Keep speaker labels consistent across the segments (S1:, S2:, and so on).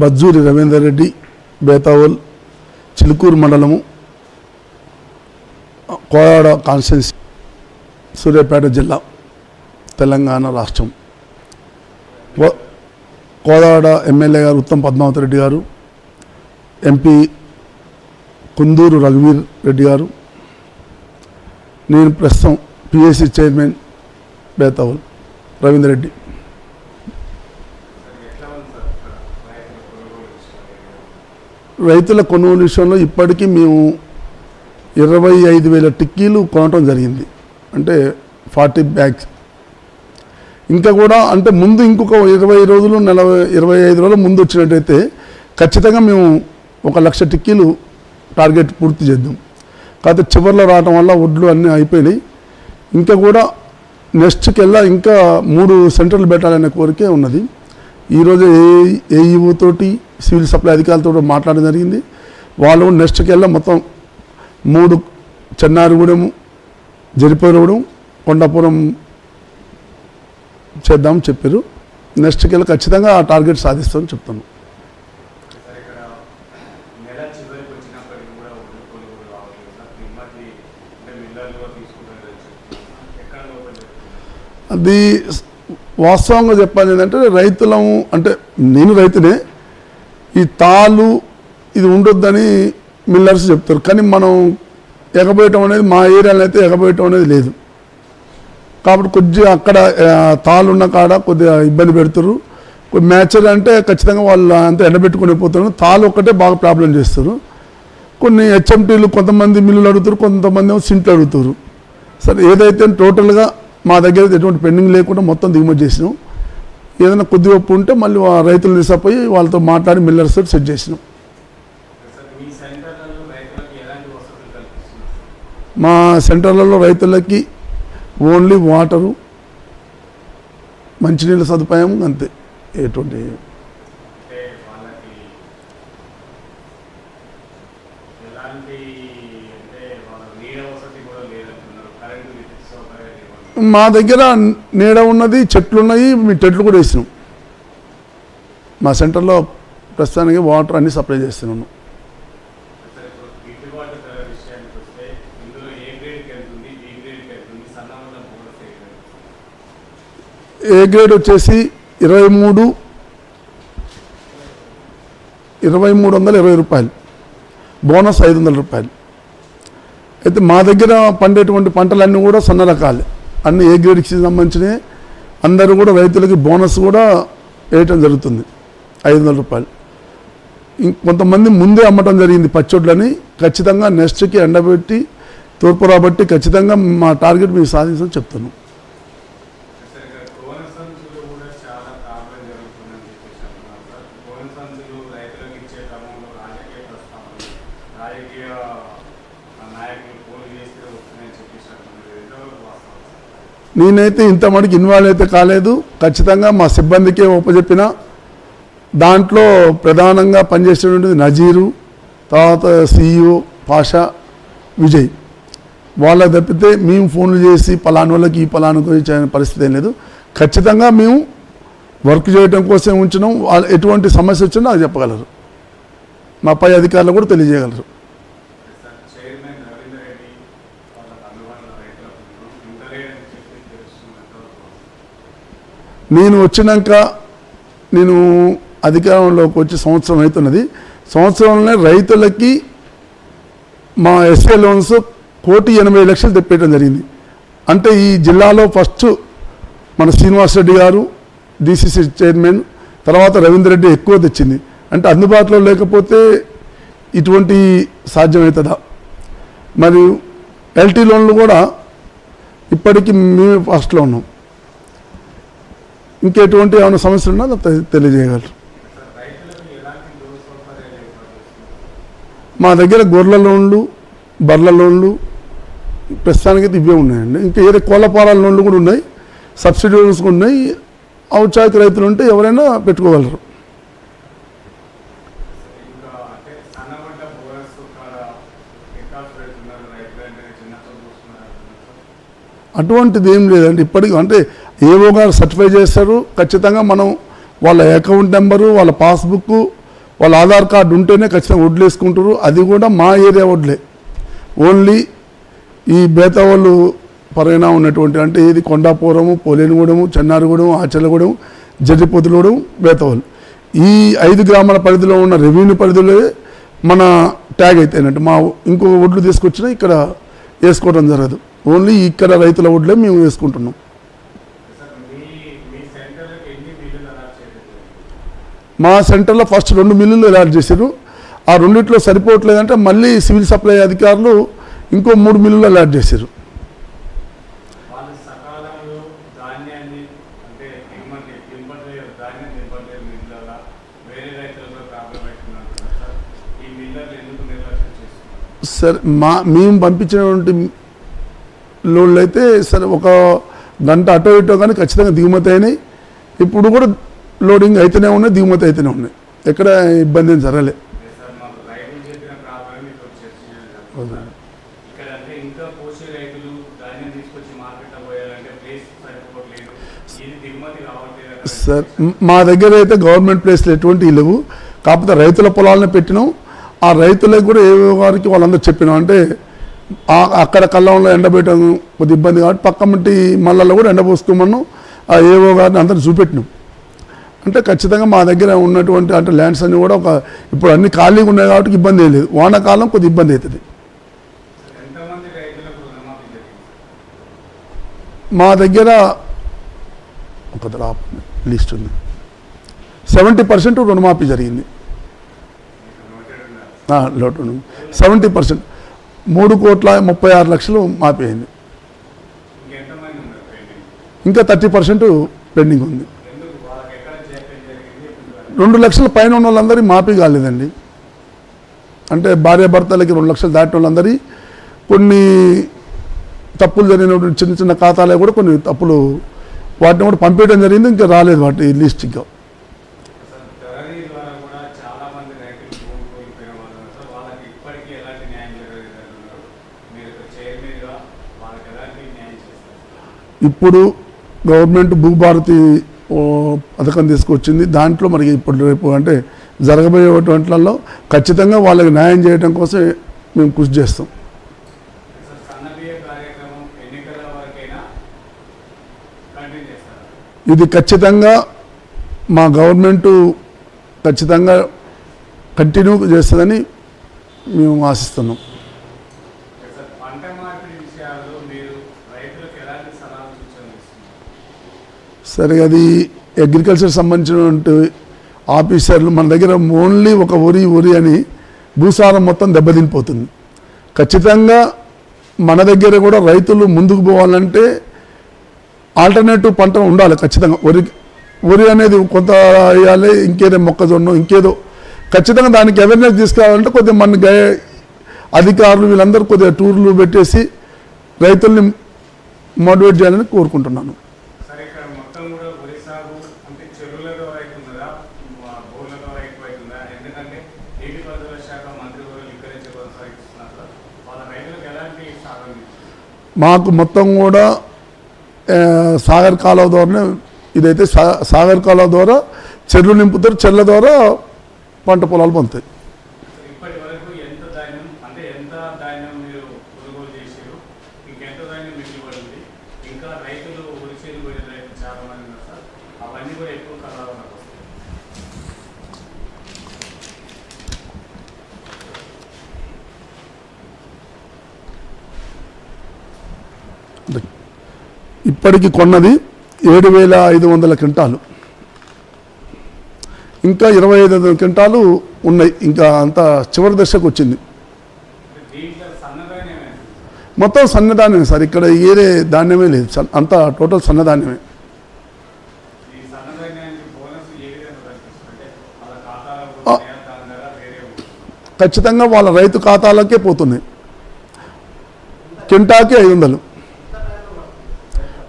S1: బజ్జూరి రవీందర్ రెడ్డి, బేతావల్, చిలుకూరు మండలము, కోయాడ కాన్స్టిట్యున్సీ, సూర్యాపేట జిల్లా, తెలంగాణ రాష్ట్రం. కోదాడ ఎమ్మెల్యే గారు ఉత్తమ్ పద్మావతి రెడ్డి గారు, ఎంపీ కుందూరు రఘువీర్ రెడ్డి గారు, నేను ప్రస్తుతం పిఎస్సి చైర్మన్ బేతావల్ రవీందర్ రెడ్డి. రైతుల కొనుగోలు విషయంలో ఇప్పటికీ మేము 25,000 టిక్కీలు కొనటం జరిగింది, అంటే 40 బ్యాగ్స్. ఇంకా కూడా అంటే ముందు ఇంకొక 20 రోజులు 25 రోజుల ముందు వచ్చినట్టయితే ఖచ్చితంగా మేము 1,00,000 టిక్కీలు టార్గెట్ పూర్తి చేద్దాం. కాకపోతే చివరిలో రావడం వల్ల ఒడ్లు అన్నీ అయిపోయినాయి. ఇంకా కూడా నెక్స్ట్కి వెళ్ళా ఇంకా 3 సెంటర్లు పెట్టాలనే కోరికే ఉన్నది. ఈరోజు ఏఈఓ తోటి సివిల్ సప్లై అధికారులతో మాట్లాడడం జరిగింది. వాళ్ళు నెక్స్ట్కి వెళ్ళా మొత్తం 3 చెన్నారిగూడెం, జరిపోరగూడెం, కొండాపురం చేద్దామని చెప్పారు. నెక్స్ట్కి వెళ్ళి ఖచ్చితంగా ఆ టార్గెట్ సాధిస్తామని చెప్తాను. అది వాస్తవంగా చెప్పాలి ఏంటంటే రైతులము, అంటే నేను రైతునే, ఈ తాళ్ళు ఇది ఉండొద్దని మిల్లర్స్ చెప్తారు. కానీ మనం ఎగబోయటం అనేది మా ఏరియాలో అయితే ఎగబోయటం అనేది లేదు. కాబట్టి కొద్దిగా అక్కడ తాళ్ళు ఉన్న కాడ కొద్దిగా ఇబ్బంది పెడతారు. మ్యాచర్ అంటే ఖచ్చితంగా వాళ్ళు అంతా ఎండబెట్టుకుని పోతారు. తాళ్ళు ఒక్కటే బాగా ప్రాబ్లం చేస్తారు. కొన్ని హెచ్ఎంటీలు కొంతమంది మిల్లులు అడుగుతారు, కొంతమంది ఏమో సింట్లు అడుగుతారు. సరే ఏదైతే టోటల్గా మా దగ్గర ఎటువంటి పెండింగ్ లేకుండా మొత్తం దిగుమతి చేసినాం. ఏదైనా కొద్ది ఒప్పు ఉంటే మళ్ళీ రైతులు తీసుకుపోయి వాళ్ళతో మాట్లాడి మిల్లర్స్ తోటి సెట్ చేసినాం. మా సెంటర్లలో రైతులకి ఓన్లీ వాటరు, మంచినీళ్ళ సదుపాయం అంతే. ఎటువంటి మా దగ్గర నీడ ఉన్నది, చెట్లు ఉన్నాయి, మీ టెంట్లు కూడా వేసినాం. మా సెంటర్లో ప్రస్తుతానికి వాటర్ అన్నీ సప్లై చేస్తున్నాను. ఏ గ్రేడ్ వచ్చేసి 2320 రూపాయలు, బోనస్ 500 రూపాయలు. అయితే మా దగ్గర పండేటువంటి పంటలన్నీ కూడా సన్న రకాలే, అన్ని ఏ గ్రేడ్కి సంబంధించినవి. అందరూ కూడా రైతులకి బోనస్ కూడా వేయటం జరుగుతుంది 500 రూపాయలు. కొంతమంది ముందే అమ్మటం జరిగింది పచ్చొడ్లని. ఖచ్చితంగా నెక్స్ట్కి ఎండబెట్టి తూర్పు రాబట్టి ఖచ్చితంగా మా టార్గెట్ మేము సాధించని చెప్తున్నాం. నేనైతే ఇంత మటుకు ఇన్వాల్వ్ అయితే కాలేదు. ఖచ్చితంగా మా సిబ్బందికే ఒప్పచెప్పిన. దాంట్లో ప్రధానంగా పనిచేసేటువంటిది నజీరు, తర్వాత సిఇఓ పాషా, విజయ్. వాళ్ళకి తప్పితే మేము ఫోన్లు చేసి పలానా వాళ్ళకి ఈ పలానా గురించి అనే పరిస్థితి ఏం లేదు. ఖచ్చితంగా మేము వర్క్ చేయడం కోసం ఉంచినాం. ఎటువంటి సమస్య వచ్చినా నాకు చెప్పగలరు, మా పై అధికారులు కూడా తెలియజేయగలరు. నేను వచ్చినాక, నేను అధికారంలోకి వచ్చి సంవత్సరం అవుతున్నది. సంవత్సరంలోనే రైతులకి మా ఎస్ఏ లోన్స్ 1,80,00,000 తెప్పేయడం జరిగింది. అంటే ఈ జిల్లాలో ఫస్ట్ మన శ్రీనివాస్ రెడ్డి గారు డిసిసి చైర్మన్, తర్వాత రవీందర్ రెడ్డి ఎక్కువ తెచ్చింది. అంటే అందుబాటులో లేకపోతే ఇటువంటి సాధ్యమవుతుందా? మరియు ఎల్టీ లోన్లు కూడా ఇప్పటికీ మేమే ఫస్ట్లో ఉన్నాం. ఇంకెటువంటి ఏమైనా సమస్యలు ఉన్నా తెలియజేయగలరు. మా దగ్గర గొర్రెల లోన్లు, బర్రెల లోన్లు ప్రస్తుతానికి ఇవే ఉన్నాయండి. ఇంకా ఏదో కోళ్ళపారాల లోన్లు కూడా ఉన్నాయి, సబ్సిడీ లోన్స్ కూడా ఉన్నాయి. ఔత్సాహిక రైతులు ఉంటే ఎవరైనా పెట్టుకోగలరు. అటువంటిది ఏం లేదండి ఇప్పటికీ. అంటే ఏవో గారు సర్టిఫై చేస్తారు. ఖచ్చితంగా మనం వాళ్ళ అకౌంట్ నెంబరు, వాళ్ళ పాస్బుక్, వాళ్ళ ఆధార్ కార్డు ఉంటేనే ఖచ్చితంగా వడ్లు వేసుకుంటారు. అది కూడా మా ఏరియా వడ్లే, ఓన్లీ ఈ బేతవాళ్ళు పరైనా ఉన్నటువంటి అంటే ఇది కొండాపురము, పోలేనిగూడెము, చెన్నారిగూడెం, ఆచలగూడెం, జడ్జిపోతులగూడెం, బేతవాళ్ళు ఈ 5 గ్రామాల పరిధిలో ఉన్న రెవెన్యూ పరిధిలో మన ట్యాగ్ అయితేనంటే మా ఇంకో వడ్లు తీసుకొచ్చినా ఇక్కడ వేసుకోవడం జరగదు. ఓన్లీ ఇక్కడ రైతుల వడ్లే మేము వేసుకుంటున్నాం. మా సెంటర్లో ఫస్ట్ 2 మిల్లులు అలాట్ చేశారు. ఆ రెండిట్లో సరిపోవట్లేదంటే మళ్ళీ సివిల్ సప్లై అధికారులు ఇంకో 3 మిల్లులు అలాట్ చేశారు. సరే మేము పంపించినటువంటి లోడ్లు అయితే సరే ఒక గంట అటో ఇటో కానీ ఖచ్చితంగా దిగుమతి అయినాయి. ఇప్పుడు కూడా లోడింగ్ అయితేనే ఉన్నాయి, దిగుమతి అయితేనే ఉన్నాయి. ఎక్కడ ఇబ్బంది ఏం జరగలే. సార్ మా దగ్గర అయితే గవర్నమెంట్ ప్లేస్లు ఎటువంటి లేవు. కాకపోతే రైతుల పొలాలను పెట్టినాం. ఆ రైతులకు కూడా ఏ వారికి వాళ్ళందరూ చెప్పినాం. అంటే అక్కడ కళ్ళంలో ఎండబెట్టడం కొద్ది ఇబ్బంది కాబట్టి పక్క మట్టి మళ్ళల్లో కూడా ఎండపోసుకోమన్నాం. ఆ ఏవో గారిని అందరూ చూపెట్టినాం. అంటే ఖచ్చితంగా మా దగ్గర ఉన్నటువంటి అంటే ల్యాండ్స్ అన్నీ కూడా ఇప్పుడు అన్ని ఖాళీగా ఉన్నాయి కాబట్టి ఇబ్బంది ఏం లేదు. వానాకాలం కొద్ది ఇబ్బంది అవుతుంది. మా దగ్గర ఒక లిస్ట్ ఉంది. 70% రుణమాఫీ జరిగింది. లోటు 70%, 3,36,00,000 మాఫీ అయింది. ఇంకా 30% పెండింగ్ ఉంది. 2 లక్షల పైన ఉన్న వాళ్ళందరి మాఫీ కాలేదండి. అంటే భార్యాభర్తలకి 2 లక్షలు దాటిన వాళ్ళందరి కొన్ని తప్పులు జరిగినటువంటి చిన్న చిన్న ఖాతాలే కూడా కొన్ని తప్పులు వాటిని కూడా పంపించడం జరిగింది. ఇంకా రాలేదు వాటి లిస్ట్. ఇంకా ఇప్పుడు గవర్నమెంట్ భూభారతి పథకం తీసుకొచ్చింది. దాంట్లో మరి ఇప్పుడు రేపు అంటే జరగబోయేటువంటిలో ఖచ్చితంగా వాళ్ళకి న్యాయం చేయడం కోసం మేము కృషి చేస్తాం. ఇది ఖచ్చితంగా మా గవర్నమెంటు ఖచ్చితంగా కంటిన్యూ చేస్తుందని మేము ఆశిస్తున్నాం. సరే, అది అగ్రికల్చర్ సంబంధించినటువంటి ఆఫీసర్లు మన దగ్గర ఓన్లీ ఒక వరి అని భూసారం మొత్తం దెబ్బతినిపోతుంది. ఖచ్చితంగా మన దగ్గర కూడా రైతులు ముందుకు పోవాలంటే ఆల్టర్నేటివ్ పంట ఉండాలి. ఖచ్చితంగా వరి అనేది కొంత వేయాలి, ఇంకేదో మొక్కజొన్న ఇంకేదో ఖచ్చితంగా దానికి అవేర్నెస్ తీసుకురావాలంటే కొద్దిగా మన అధికారులు వీళ్ళందరూ కొద్దిగా టూర్లు పెట్టేసి రైతుల్ని మోటివేట్ చేయాలని కోరుకుంటున్నాను. మాకు మొత్తం కూడా సాగర్ కాలువ ద్వారానే ఇదైతే సాగర్ కాలువ ద్వారా చెర్లు నింపుతారు. చెర్ల ద్వారా పంట పొలాలు పొందుతాయి. ఇప్పటికి కొన్నది 7,500 క్వింటాలు, ఇంకా 25,000 క్వింటాలు ఉన్నాయి. ఇంకా అంతా చివరి దశకు వచ్చింది. మొత్తం సన్నధాన్యమే సార్. ఇక్కడ ఏరే ధాన్యమే లేదు, అంతా టోటల్ సన్నధాన్యమే. ఖచ్చితంగా వాళ్ళ రైతు ఖాతాలకే పోతున్నాయి. క్వింటాకి 500,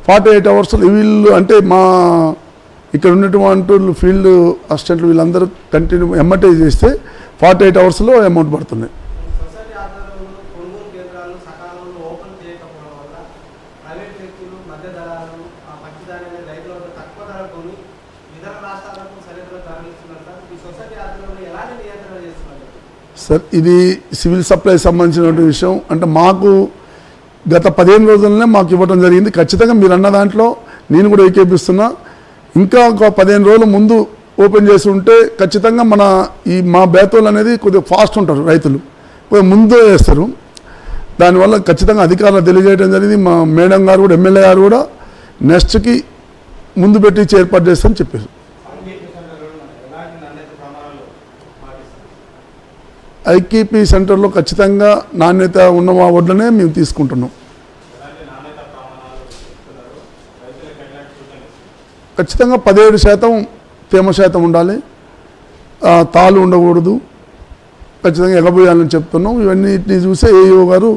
S1: 48 అవర్స్ వీళ్ళు అంటే మా ఇక్కడ ఉన్నటువంటి ఫీల్డ్ అసిస్టెంట్లు వీళ్ళందరూ కంటిన్యూ ఎమ్మటే చేస్తే 48 అవర్స్లో అమౌంట్ పడుతున్నాయి.
S2: ఇతర రాష్ట్రాలకు సరిగ్గా తరలిస్తున్నారు సార్. ఈ సొసైటీ ఆధ్వర్యంలో ఎలాంటి
S1: సార్ ఇది సివిల్ సప్లై సంబంధించినటువంటి విషయం. అంటే మాకు గత 15 రోజులనే మాకు ఇవ్వడం జరిగింది. ఖచ్చితంగా మీరు అన్న దాంట్లో నేను కూడా ఏకేపిస్తున్నా. ఇంకా ఒక 15 రోజుల ముందు ఓపెన్ చేసి ఉంటే ఖచ్చితంగా మా బేతోలు అనేది కొద్దిగా ఫాస్ట్ ఉంటారు, రైతులు కొద్దిగా ముందు వేస్తారు. దానివల్ల ఖచ్చితంగా అధికారులు తెలియజేయడం జరిగింది. మా మేడం గారు కూడా, ఎమ్మెల్యే గారు కూడా నెక్స్ట్కి ముందు పెట్టి ఏర్పాటు చేస్తామని చెప్పారు. ఐకేపీ సెంటర్లో ఖచ్చితంగా నాణ్యత ఉన్న వడ్లనే మేము తీసుకుంటున్నాం. ఖచ్చితంగా 17% తేమ శాతం ఉండాలి, తాలు ఉండకూడదు, ఖచ్చితంగా ఎగబోయాలని చెప్తున్నాం. ఇవన్నిటిని చూసే ఏఈఓ గారు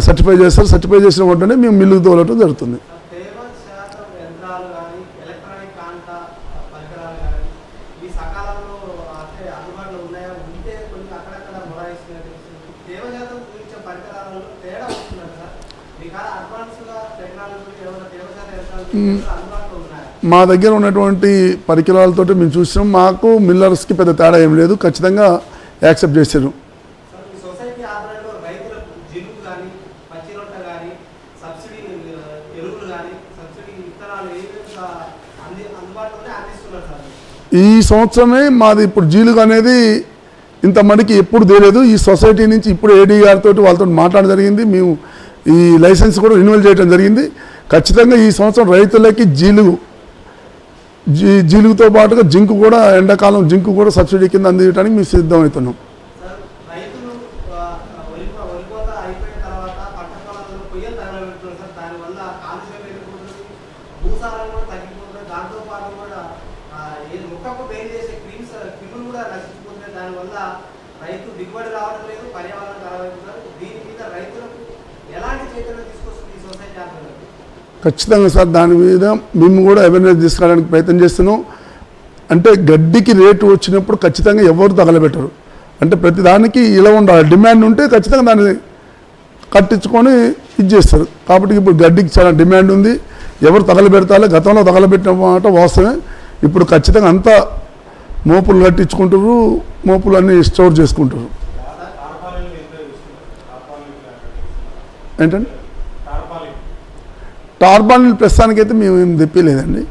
S1: సర్టిఫై చేస్తారు. సర్టిఫై చేసిన వెంటనే మేము మిల్లుకు తోలటం జరుగుతుంది. మా దగ్గర ఉన్నటువంటి పరికరాలతో మేము చూసినాం. మాకు మిల్లర్స్కి పెద్ద తేడా ఏం లేదు, ఖచ్చితంగా యాక్సెప్ట్ చేశారు. ఈ సంవత్సరమే మాది ఇప్పుడు జీలుగు అనేది ఇంత మడికి ఎప్పుడు తెలియదు. ఈ సొసైటీ నుంచి ఇప్పుడు ఏడీ గారితో వాళ్ళతో మాట్లాడడం జరిగింది. మేము ఈ లైసెన్స్ కూడా రెన్యువల్ చేయడం జరిగింది. ఖచ్చితంగా ఈ సంవత్సరం రైతులకి జీలుగుతో పాటుగా జింకు కూడా, ఎండాకాలం జింకు కూడా సబ్సిడీ కింద అందించడానికి మేము సిద్ధమవుతున్నాం. ఖచ్చితంగా సార్, దాని మీద మేము కూడా అవేర్నెస్ తీసుకురావడానికి ప్రయత్నం చేస్తున్నాం. అంటే గడ్డికి రేటు వచ్చినప్పుడు ఖచ్చితంగా ఎవరు తగలబెట్టరు. అంటే ప్రతి దానికి ఇలా ఉండాలి, డిమాండ్ ఉంటే ఖచ్చితంగా దాన్ని కట్టించుకొని ఇది చేస్తారు. కాబట్టి ఇప్పుడు గడ్డికి చాలా డిమాండ్ ఉంది, ఎవరు తగలబెడతారో. గతంలో తగలబెట్టిన మాట వాస్తవమే. ఇప్పుడు ఖచ్చితంగా అంతా మోపులు కట్టించుకుంటారు, మోపులు అన్నీ స్టోర్ చేసుకుంటారు. ఏంటండి టార్పాలిన్ ప్రస్తుతానికైతే మేము ఏం తెప్పలేదండి.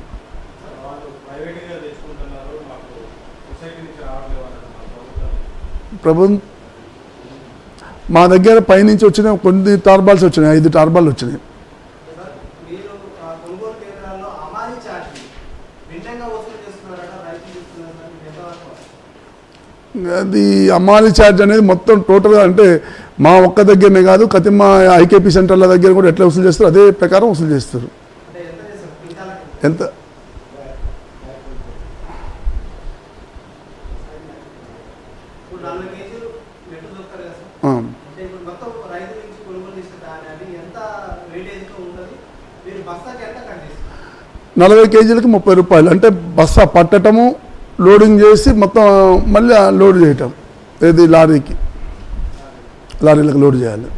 S1: మా దగ్గర పైనుంచి వచ్చినాయి కొన్ని టార్బాల్స్ వచ్చినాయి, 5 టార్బాల్ వచ్చినాయి. అది అమ్మాలి ఛార్జ్ అనేది మొత్తం టోటల్గా, అంటే మా ఒక్క దగ్గరనే కాదు, మా ఐకేపీ సెంటర్ల దగ్గర కూడా ఎట్లా వసూలు చేస్తారు అదే ప్రకారం వసూలు చేస్తారు. ఎంత నలభై కేజీలకి 30 రూపాయలు. అంటే బస్సా పట్టటము, లోడింగ్ చేసి మొత్తం మళ్ళీ లోడ్ చేయటం, ఏది లారీలకు లోడ్ చేయాలి.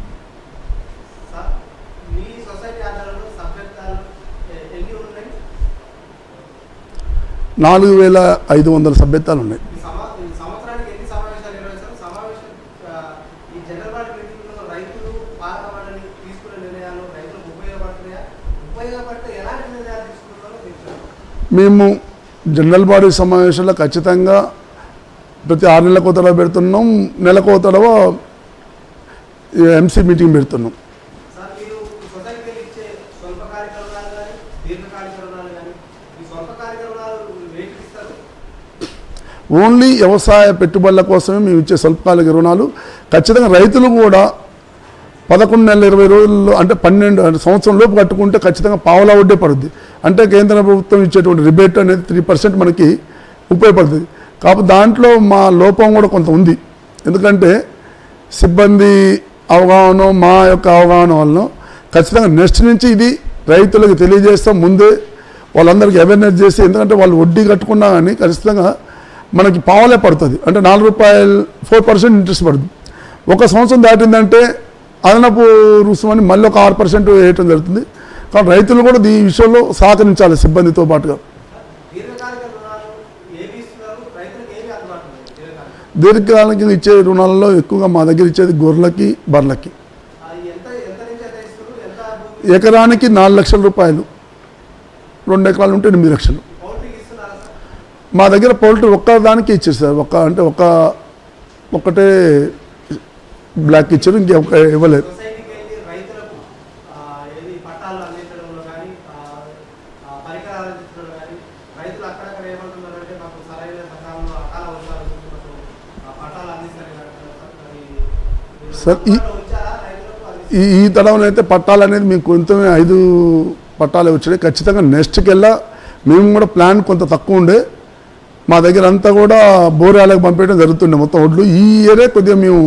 S1: 4500 సభ్యత్వాలు ఉన్నాయి. మేము జనరల్ బాడీ సమావేశాల్లో ఖచ్చితంగా ప్రతి 6 నెలలకు తడవ పెడుతున్నాం, నెలకు తడవ ఎంసీ మీటింగ్ పెడుతున్నాం. ఓన్లీ వ్యవసాయ పెట్టుబడుల కోసమే మేము ఇచ్చే స్వల్పకాలిక రుణాలు. ఖచ్చితంగా రైతులు కూడా 11 నెలల 20 రోజుల్లో, అంటే 12 సంవత్సరం లోపు కట్టుకుంటే ఖచ్చితంగా పావులా వడ్డే పడుద్ది. అంటే కేంద్ర ప్రభుత్వం ఇచ్చేటువంటి రిబేట్ అనేది 3% మనకి ఉపయోగపడుతుంది. కాబట్టి దాంట్లో మా లోపం కూడా కొంత ఉంది. ఎందుకంటే సిబ్బంది అవగాహన, మా యొక్క అవగాహన వలన ఖచ్చితంగా నెక్స్ట్ నుంచి ఇది రైతులకు తెలియజేస్తాం. ముందే వాళ్ళందరికీ అవేర్నెస్ చేసి, ఎందుకంటే వాళ్ళు వడ్డీ కట్టుకున్నా కానీ ఖచ్చితంగా మనకి పావులే పడుతుంది. అంటే 4 రూపాయలు 4% ఇంట్రెస్ట్ పడుతుంది. ఒక సంవత్సరం దాటిందంటే అదనపు రుసుమని మళ్ళీ ఒక 6% వేయటం జరుగుతుంది. కాబట్టి రైతులు కూడా ఈ విషయంలో సహకరించాలి సిబ్బందితో పాటుగా. దీర్ఘకాలికంగా ఇచ్చే రుణాలలో ఎక్కువగా మా దగ్గర ఇచ్చేది గొర్రెలకి బర్రెలకి. ఎకరానికి 4 లక్షల రూపాయలు, 2 ఎకరాలు ఉంటే 8 లక్షలు. మా దగ్గర పౌల్ట్రీ ఒక్కదానికి ఇచ్చారు సార్, ఒక్కటే బ్లాక్ ఇచ్చారు, ఇంకొక ఇవ్వలేదు. సార్ ఈ తరంలో అయితే పట్టాలు అనేది మేము కొంత 5 పట్టాలే వచ్చినాయి. ఖచ్చితంగా నెక్స్ట్కి వెళ్ళా మేము కూడా ప్లాన్ కొంత తక్కువ ఉండే, మా దగ్గర అంతా కూడా బోరాలకు పంపించడం జరుగుతుండే మొత్తం ఒడ్లు. ఈ ఇయరే కొద్దిగా మేము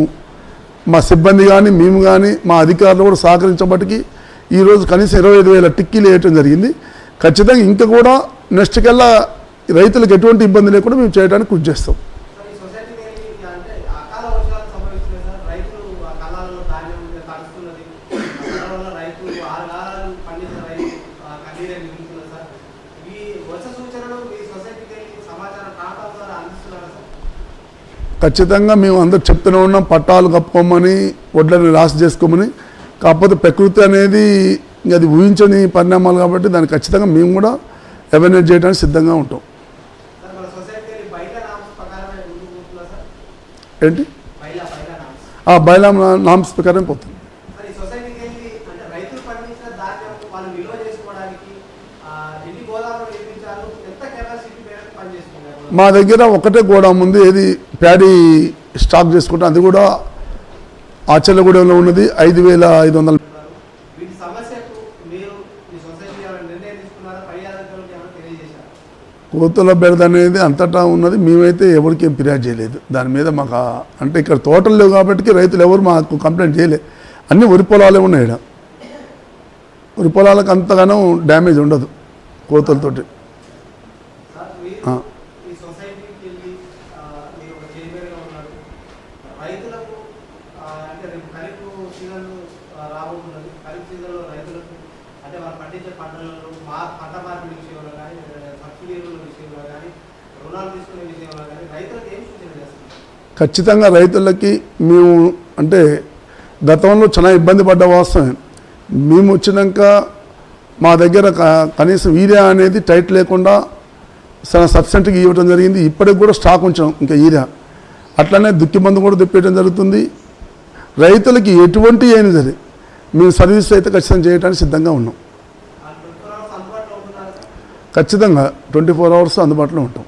S1: మా సిబ్బంది కానీ మేము కానీ మా అధికారులు కూడా సహకరించబట్టికి ఈరోజు కనీసం 25,000 టిక్కీలు వేయటం జరిగింది. ఖచ్చితంగా ఇంకా కూడా నెక్స్ట్కి వెళ్ళా రైతులకు ఎటువంటి ఇబ్బంది లేకుండా మేము చేయడానికి కృషి చేస్తాం. ఖచ్చితంగా మేము అందరు చెప్తూనే ఉన్నాం, పట్టాలు కప్పుకోమని, వడ్లని రాసి చేసుకోమని. కాకపోతే ప్రకృతి అనేది అది ఊహించని పరిణామాలు కాబట్టి దాన్ని ఖచ్చితంగా మేము కూడా అవేర్నెస్ చేయడానికి సిద్ధంగా ఉంటాం. ఏంటి బైలా నామ్స్ ప్రకారం పోతుంది. మా దగ్గర ఒకటే గోడాం ఉంది, ఏది ప్యాడీ స్టాక్ చేసుకుంటాం, అది కూడా ఆచర్లగూడెంలో ఉన్నది 5,500. కోతుల బెడద అనేది అంతటా ఉన్నది, మేమైతే ఎవరికి ఏం ఫిర్యాదు చేయలేదు దాని మీద. మాకు అంటే ఇక్కడ తోటలు లేవు కాబట్టి రైతులు ఎవరు మాకు కంప్లైంట్ చేయలేదు. అన్నీ వరి పొలాలే ఉన్నాయి, ఇక్కడ వరి పొలాలకు అంతగానో డ్యామేజ్ ఉండదు కోతులతోటి. ఖచ్చితంగా రైతులకి మేము అంటే గతంలో చాలా ఇబ్బంది పడ్డ వాస్తవం. మేము వచ్చినాక మా దగ్గర కనీసం యూరియా అనేది టైట్ లేకుండా సబ్సిడీకి ఇవ్వడం జరిగింది. ఇప్పటికి కూడా స్టాక్ ఉంచాం ఇంకా యూరియా. అట్లనే దుక్కి మందు కూడా తెప్పేయడం జరుగుతుంది. రైతులకి ఎటువంటి అయినా సరే మేము సర్వీస్ అయితే ఖచ్చితంగా చేయడానికి సిద్ధంగా ఉన్నాం. ఖచ్చితంగా 24 అవర్స్ అందుబాటులో ఉంటాం.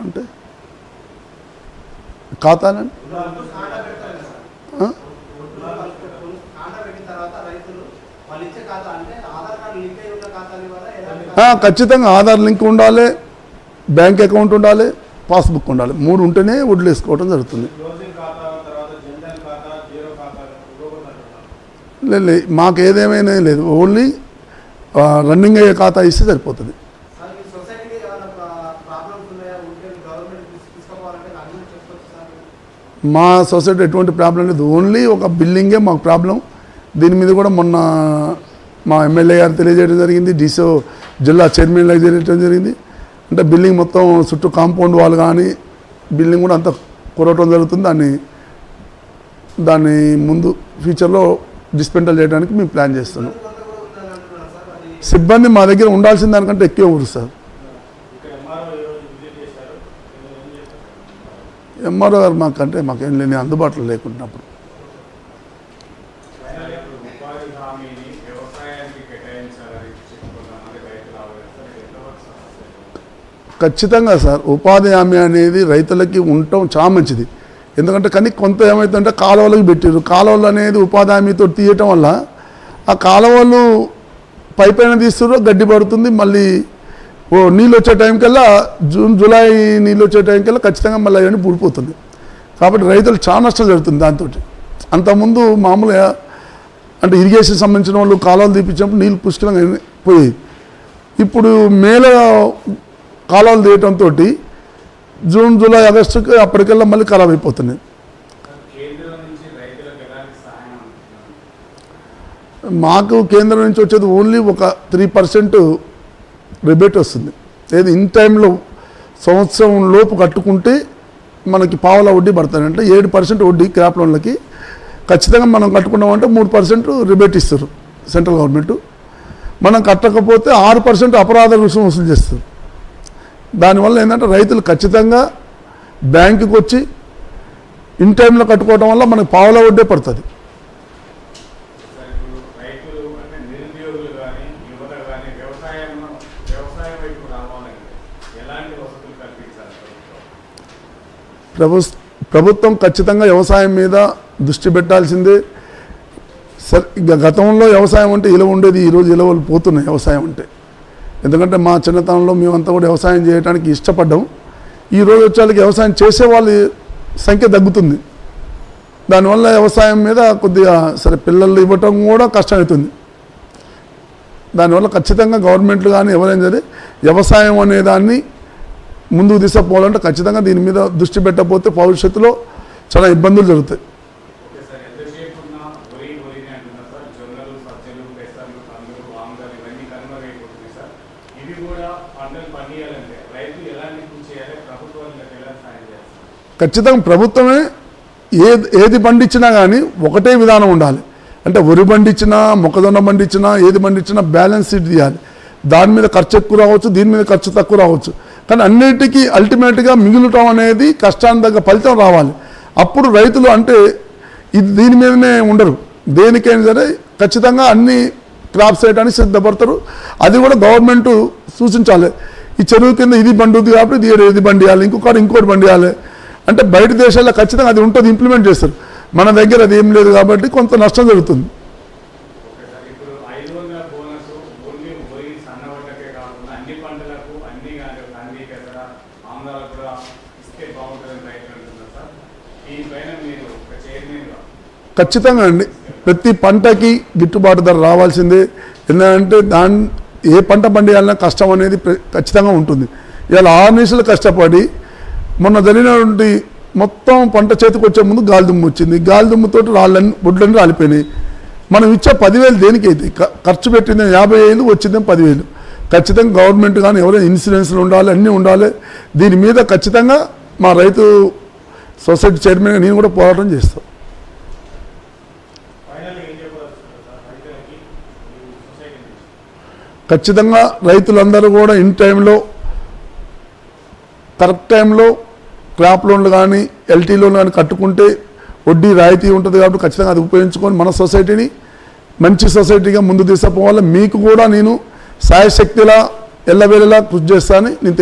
S1: అంటే ఖాతాలని ఖచ్చితంగా ఆధార్ లింక్ ఉండాలి, బ్యాంక్ అకౌంట్ ఉండాలి, పాస్బుక్ ఉండాలి. 3 ఉంటేనే వడ్లు వేసుకోవడం జరుగుతుంది. లేదు, మాకు ఏదేమైనా లేదు, ఓన్లీ రన్నింగ్ అయ్యే ఖాతా ఇస్తే సరిపోతుంది. మా సొసైటీ ఎటువంటి ప్రాబ్లం లేదు, ఓన్లీ ఒక బిల్లింగే మాకు ప్రాబ్లం. దీని మీద కూడా మొన్న మా ఎమ్మెల్యే గారు తెలియజేయడం జరిగింది, డిసో జిల్లా చైర్మన్ లాగా తెలియజేయడం జరిగింది. అంటే బిల్డింగ్ మొత్తం చుట్టూ కాంపౌండ్ వాల్ కానీ బిల్డింగ్ కూడా అంతా కొరవటం జరుగుతుంది. దాన్ని ముందు ఫ్యూచర్లో డిస్పెంటల్ చేయడానికి మేము ప్లాన్ చేస్తున్నాం. సిబ్బంది మా దగ్గర ఉండాల్సిన దానికంటే ఎక్కువ ఊరు సార్. ఎంఆర్ఓ గారు మాకేం లేని అందుబాటులో లేకున్నప్పుడు ఖచ్చితంగా సార్ ఉపాధి హామీ అనేది రైతులకి ఉండటం చాలా మంచిది. ఎందుకంటే కానీ కొంత ఏమవుతుందంటే కాలువలకు పెట్టారు, కాలువలు అనేది ఉపాధి హామీతో తీయటం వల్ల ఆ కాలువలు పైపైన తీస్తున్నారు, గడ్డి పడుతుంది. మళ్ళీ నీళ్ళు వచ్చే టైంకల్లా జూన్ జూలై నీళ్ళు వచ్చే టైంకల్లా ఖచ్చితంగా మళ్ళీ అవన్నీ పూడిపోతుంది. కాబట్టి రైతులు చాలా నష్టం జరుగుతుంది దాంతో. అంతకుముందు మామూలుగా అంటే ఇరిగేషన్ సంబంధించిన వాళ్ళు కాలువలు తీపించినప్పుడు నీళ్ళు పుష్కలంగా పోయి, ఇప్పుడు మేలో కాలువలు తీయటంతో జూన్ జూలై ఆగస్టుకి అప్పటికల్లా మళ్ళీ ఖరాబ్ అయిపోతున్నాయి. మాకు కేంద్రం నుంచి వచ్చేది ఓన్లీ ఒక 3% రిబేట్ వస్తుంది. ఏది ఇన్ టైంలో సంవత్సరం లోపు కట్టుకుంటే మనకి పావుల వడ్డీ పడుతుంది. అంటే 7% వడ్డీ క్రాప్ లోన్లకి ఖచ్చితంగా మనం కట్టుకున్నామంటే 3% రిబేట్ ఇస్తారు సెంట్రల్ గవర్నమెంట్. మనం కట్టకపోతే 6% అపరాధ రుసుము వసూలు చేస్తారు. దానివల్ల ఏంటంటే రైతులు ఖచ్చితంగా బ్యాంకుకి వచ్చి ఇన్ టైంలో కట్టుకోవడం వల్ల మనకు పావుల వడ్డే పడుతుంది. ప్రభుత్వం ఖచ్చితంగా వ్యవసాయం మీద దృష్టి పెట్టాల్సిందే. గతంలో వ్యవసాయం అంటే ఇలువ ఉండేది, ఈరోజు ఇలువలు పోతున్నాయి వ్యవసాయం అంటే. ఎందుకంటే మా చిన్నతనంలో మేమంతా కూడా వ్యవసాయం చేయడానికి ఇష్టపడ్డాం. ఈరోజు వచ్చేళ్ళకి వ్యవసాయం చేసే వాళ్ళ సంఖ్య తగ్గుతుంది. దానివల్ల వ్యవసాయం మీద కొద్దిగా సరే పిల్లలు ఇవ్వటం కూడా కష్టమవుతుంది. దానివల్ల ఖచ్చితంగా గవర్నమెంట్లు కానీ ఎవరైనా సరే వ్యవసాయం అనే దాన్ని ముందుకు తీసుకుపోవాలంటే ఖచ్చితంగా దీని మీద దృష్టి పెట్టకపోతే భవిష్యత్తులో చాలా ఇబ్బందులు జరుగుతాయి. ఖచ్చితంగా ప్రభుత్వమే ఏది పండించినా కానీ ఒకటే విధానం ఉండాలి. అంటే వరి పండించినా మొక్కజొన్న పండించినా ఏది పండించినా బ్యాలెన్స్ షీట్ తీయాలి. దాని మీద ఖర్చు ఎక్కువ రావచ్చు, దీని మీద ఖర్చు తక్కువ రావచ్చు, కానీ అన్నిటికీ అల్టిమేట్గా మిగులుటం అనేది కష్టానికి తగ్గ ఫలితం రావాలి. అప్పుడు రైతులు అంటే ఇది దీని మీదనే ఉండరు, దేనికైనా సరే ఖచ్చితంగా అన్ని క్రాప్స్ వేయడానికి సిద్ధపడతారు. అది కూడా గవర్నమెంట్ సూచించాలి. ఈ చెరువు కింద ఇది బండి కాబట్టి ఇది బండియాలి, ఇంకోటి బండియాలి అంటే బయట దేశాల్లో ఖచ్చితంగా అది ఉంటుంది, ఇంప్లిమెంట్ చేస్తారు. మన దగ్గర అది ఏం లేదు కాబట్టి కొంత నష్టం జరుగుతుంది. ఖచ్చితంగా అండి, ప్రతి పంటకి గిట్టుబాటు ధర రావాల్సిందే. ఎందుకంటే ఏ పంట పండియాలన్నా కష్టం అనేది ఖచ్చితంగా ఉంటుంది. ఇవాళ 6 నిమిషాలు కష్టపడి మొన్న జరిగినటువంటి మొత్తం పంట చేతికి వచ్చే ముందు గాలిదుమ్ము వచ్చింది. గాలిదుమ్ముతో వడ్లన్నీ రాలిపోయినాయి. మనం ఇచ్చే 10,000 దేనికైతే ఖర్చు పెట్టింది 50,000, వచ్చిందేం 10,000. ఖచ్చితంగా గవర్నమెంట్ కానీ ఎవరైనా ఇన్సూరెన్స్లు ఉండాలి, అన్నీ ఉండాలి. దీని మీద ఖచ్చితంగా మా రైతు సొసైటీ చైర్మన్గా నేను కూడా పోరాటం చేస్తాను. ఖచ్చితంగా రైతులందరూ కూడా ఇన్ టైంలో కరెక్ట్ టైంలో క్రాప్ లోన్లు కానీ ఎల్టీ లోన్లు కానీ కట్టుకుంటే వడ్డీ రాయితీ ఉంటుంది కాబట్టి ఖచ్చితంగా అది ఉపయోగించుకొని మన సొసైటీని మంచి సొసైటీగా ముందు తీసుకుపోవాలి. మీకు కూడా నేను సాయశక్తిలా ఎల్లవేళలా కృషి చేస్తానని నేను